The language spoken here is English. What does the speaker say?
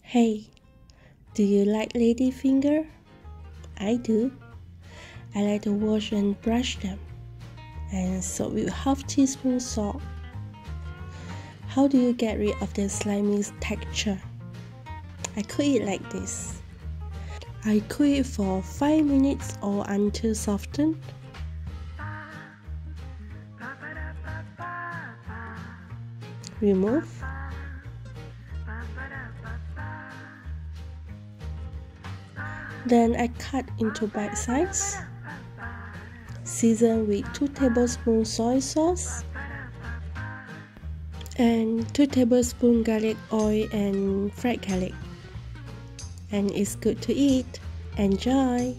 Hey, do you like lady finger? I do. I like to wash and brush them and soak with half teaspoon salt. How do you get rid of the slimy texture? I cook it like this. I cook it for 5 minutes or until softened. Remove. Then I cut into bite size. Season with 2 tablespoons soy sauce and 2 tablespoons garlic oil and fried garlic. And it's good to eat. Enjoy!